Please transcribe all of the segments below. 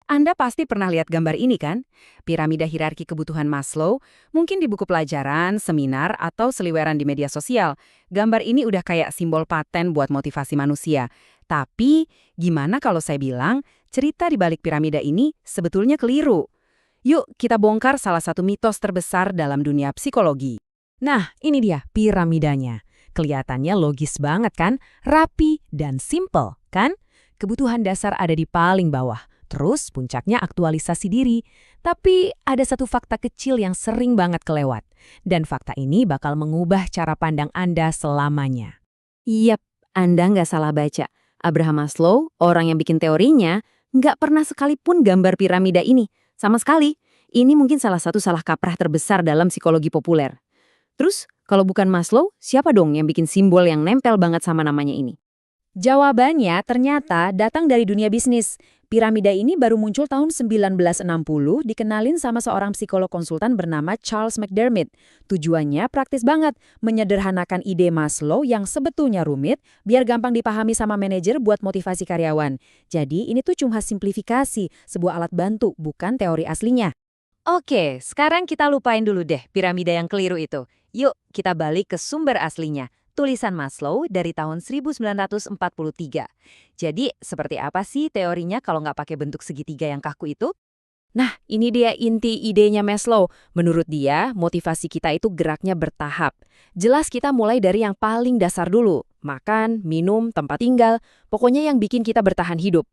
Anda pasti pernah lihat gambar ini kan? Piramida hierarki kebutuhan Maslow, mungkin di buku pelajaran, seminar, atau seliweran di media sosial. Gambar ini udah kayak simbol paten buat motivasi manusia. Tapi, gimana kalau saya bilang, cerita di balik piramida ini sebetulnya keliru? Yuk, kita bongkar salah satu mitos terbesar dalam dunia psikologi. Nah, ini dia piramidanya. Kelihatannya logis banget kan? Rapi dan simple, kan? Kebutuhan dasar ada di paling bawah. Terus puncaknya aktualisasi diri. Tapi ada satu fakta kecil yang sering banget kelewat. Dan fakta ini bakal mengubah cara pandang Anda selamanya. Yap, Anda nggak salah baca. Abraham Maslow, orang yang bikin teorinya, nggak pernah sekalipun gambar piramida ini. Sama sekali. Ini mungkin salah satu salah kaprah terbesar dalam psikologi populer. Terus, kalau bukan Maslow, siapa dong yang bikin simbol yang nempel banget sama namanya ini? Jawabannya ternyata datang dari dunia bisnis. Piramida ini baru muncul tahun 1960, dikenalin sama seorang psikolog konsultan bernama Charles McDermott. Tujuannya praktis banget, menyederhanakan ide Maslow yang sebetulnya rumit, biar gampang dipahami sama manajer buat motivasi karyawan. Jadi ini tuh cuma simplifikasi, sebuah alat bantu, bukan teori aslinya. Oke, sekarang kita lupain dulu deh piramida yang keliru itu. Yuk, kita balik ke sumber aslinya. Tulisan Maslow dari tahun 1943. Jadi, seperti apa sih teorinya kalau nggak pakai bentuk segitiga yang kaku itu? Nah, ini dia inti idenya Maslow. Menurut dia, motivasi kita itu geraknya bertahap. Jelas kita mulai dari yang paling dasar dulu. Makan, minum, tempat tinggal, pokoknya yang bikin kita bertahan hidup.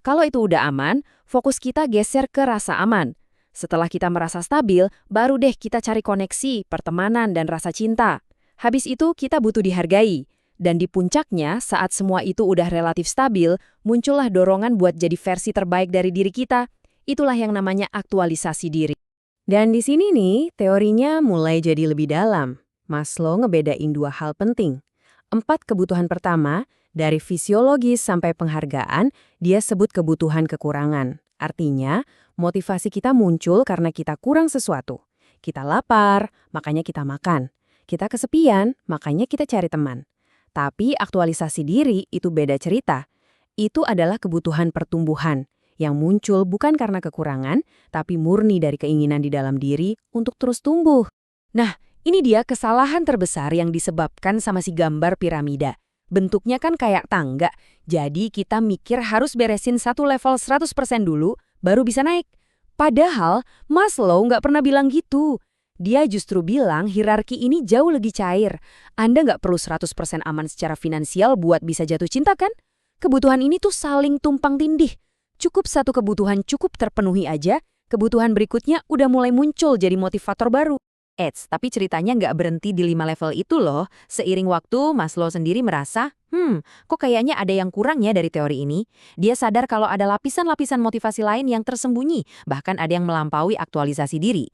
Kalau itu udah aman, fokus kita geser ke rasa aman. Setelah kita merasa stabil, baru deh kita cari koneksi, pertemanan, dan rasa cinta. Habis itu kita butuh dihargai. Dan di puncaknya, saat semua itu udah relatif stabil, muncullah dorongan buat jadi versi terbaik dari diri kita. Itulah yang namanya aktualisasi diri. Dan di sini nih, teorinya mulai jadi lebih dalam. Maslow ngebedain dua hal penting. 4 kebutuhan pertama, dari fisiologis sampai penghargaan, dia sebut kebutuhan kekurangan. Artinya, motivasi kita muncul karena kita kurang sesuatu. Kita lapar, makanya kita makan. Kita kesepian, makanya kita cari teman. Tapi aktualisasi diri itu beda cerita. Itu adalah kebutuhan pertumbuhan yang muncul bukan karena kekurangan, tapi murni dari keinginan di dalam diri untuk terus tumbuh. Nah, ini dia kesalahan terbesar yang disebabkan sama si gambar piramida. Bentuknya kan kayak tangga, jadi kita mikir harus beresin satu level 100% dulu, baru bisa naik. Padahal Maslow nggak pernah bilang gitu. Dia justru bilang hierarki ini jauh lebih cair. Anda nggak perlu 100% aman secara finansial buat bisa jatuh cinta kan? Kebutuhan ini tuh saling tumpang tindih. Cukup satu kebutuhan cukup terpenuhi aja, kebutuhan berikutnya udah mulai muncul jadi motivator baru. Tapi ceritanya nggak berhenti di 5 level itu loh. Seiring waktu, Maslow sendiri merasa, kok kayaknya ada yang kurang ya dari teori ini. Dia sadar kalau ada lapisan-lapisan motivasi lain yang tersembunyi, bahkan ada yang melampaui aktualisasi diri.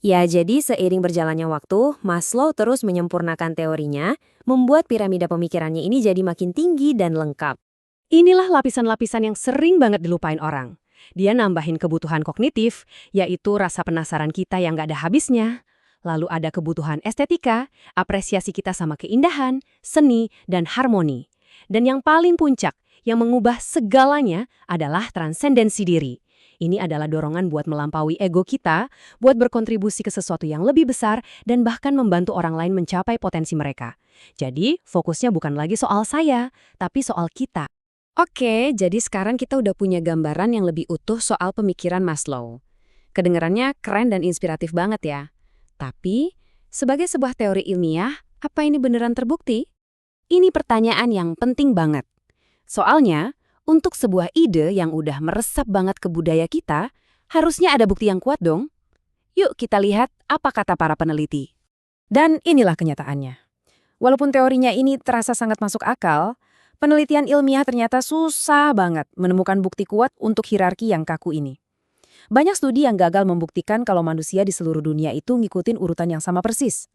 Ya, jadi seiring berjalannya waktu, Maslow terus menyempurnakan teorinya, membuat piramida pemikirannya ini jadi makin tinggi dan lengkap. Inilah lapisan-lapisan yang sering banget dilupain orang. Dia nambahin kebutuhan kognitif, yaitu rasa penasaran kita yang nggak ada habisnya. Lalu ada kebutuhan estetika, apresiasi kita sama keindahan, seni, dan harmoni. Dan yang paling puncak, yang mengubah segalanya adalah transendensi diri. Ini adalah dorongan buat melampaui ego kita, buat berkontribusi ke sesuatu yang lebih besar, dan bahkan membantu orang lain mencapai potensi mereka. Jadi, fokusnya bukan lagi soal saya, tapi soal kita. Oke, jadi sekarang kita udah punya gambaran yang lebih utuh soal pemikiran Maslow. Kedengarannya keren dan inspiratif banget ya. Tapi, sebagai sebuah teori ilmiah, apa ini beneran terbukti? Ini pertanyaan yang penting banget. Soalnya, untuk sebuah ide yang udah meresap banget ke budaya kita, harusnya ada bukti yang kuat dong. Yuk kita lihat apa kata para peneliti. Dan inilah kenyataannya. Walaupun teorinya ini terasa sangat masuk akal, penelitian ilmiah ternyata susah banget menemukan bukti kuat untuk hierarki yang kaku ini. Banyak studi yang gagal membuktikan kalau manusia di seluruh dunia itu ngikutin urutan yang sama persis.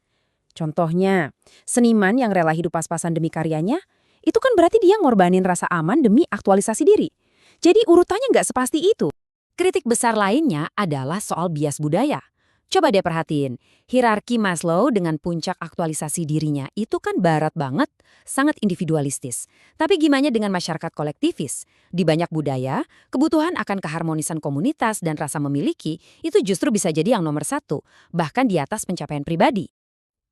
Contohnya, seniman yang rela hidup pas-pasan demi karyanya, itu kan berarti dia ngorbanin rasa aman demi aktualisasi diri. Jadi urutannya nggak sepasti itu. Kritik besar lainnya adalah soal bias budaya. Coba deh perhatiin, hierarki Maslow dengan puncak aktualisasi dirinya itu kan barat banget, sangat individualistis. Tapi gimana dengan masyarakat kolektivis? Di banyak budaya, kebutuhan akan keharmonisan komunitas dan rasa memiliki itu justru bisa jadi yang nomor satu, bahkan di atas pencapaian pribadi.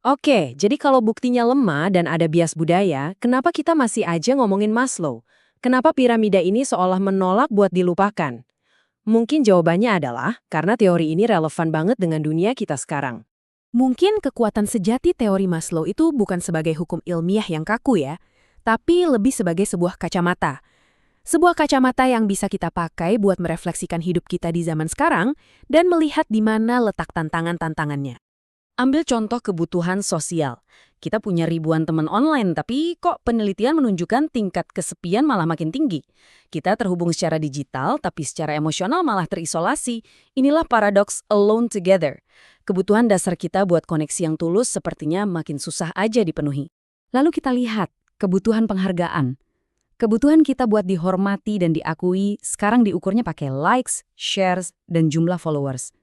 Oke, jadi kalau buktinya lemah dan ada bias budaya, kenapa kita masih aja ngomongin Maslow? Kenapa piramida ini seolah menolak buat dilupakan? Mungkin jawabannya adalah karena teori ini relevan banget dengan dunia kita sekarang. Mungkin kekuatan sejati teori Maslow itu bukan sebagai hukum ilmiah yang kaku ya, tapi lebih sebagai sebuah kacamata. Sebuah kacamata yang bisa kita pakai buat merefleksikan hidup kita di zaman sekarang dan melihat di mana letak tantangan-tantangannya. Ambil contoh kebutuhan sosial. Kita punya ribuan teman online, tapi kok penelitian menunjukkan tingkat kesepian malah makin tinggi. Kita terhubung secara digital, tapi secara emosional malah terisolasi. Inilah paradoks alone together. Kebutuhan dasar kita buat koneksi yang tulus sepertinya makin susah aja dipenuhi. Lalu kita lihat kebutuhan penghargaan. Kebutuhan kita buat dihormati dan diakui sekarang diukurnya pakai likes, shares, dan jumlah followers.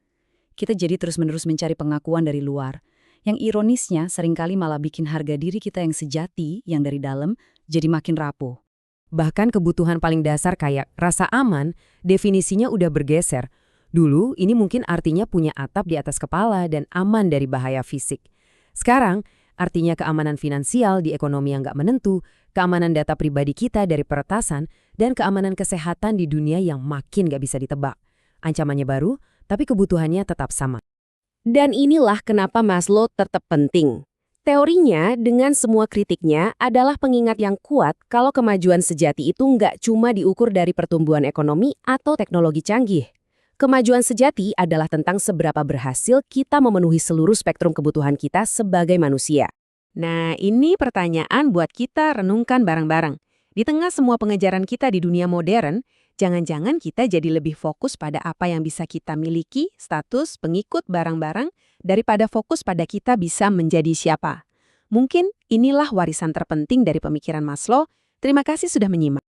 Kita jadi terus-menerus mencari pengakuan dari luar. Yang ironisnya seringkali malah bikin harga diri kita yang sejati, yang dari dalam, jadi makin rapuh. Bahkan kebutuhan paling dasar kayak rasa aman, definisinya udah bergeser. Dulu ini mungkin artinya punya atap di atas kepala dan aman dari bahaya fisik. Sekarang artinya keamanan finansial di ekonomi yang nggak menentu, keamanan data pribadi kita dari peretasan, dan keamanan kesehatan di dunia yang makin nggak bisa ditebak. Ancamannya baru, tapi kebutuhannya tetap sama. Dan inilah kenapa Maslow tetap penting. Teorinya, dengan semua kritiknya, adalah pengingat yang kuat kalau kemajuan sejati itu nggak cuma diukur dari pertumbuhan ekonomi atau teknologi canggih. Kemajuan sejati adalah tentang seberapa berhasil kita memenuhi seluruh spektrum kebutuhan kita sebagai manusia. Nah, ini pertanyaan buat kita renungkan bareng-bareng. Di tengah semua pengejaran kita di dunia modern, jangan-jangan kita jadi lebih fokus pada apa yang bisa kita miliki, status, pengikut, barang-barang, daripada fokus pada kita bisa menjadi siapa. Mungkin inilah warisan terpenting dari pemikiran Maslow. Terima kasih sudah menyimak.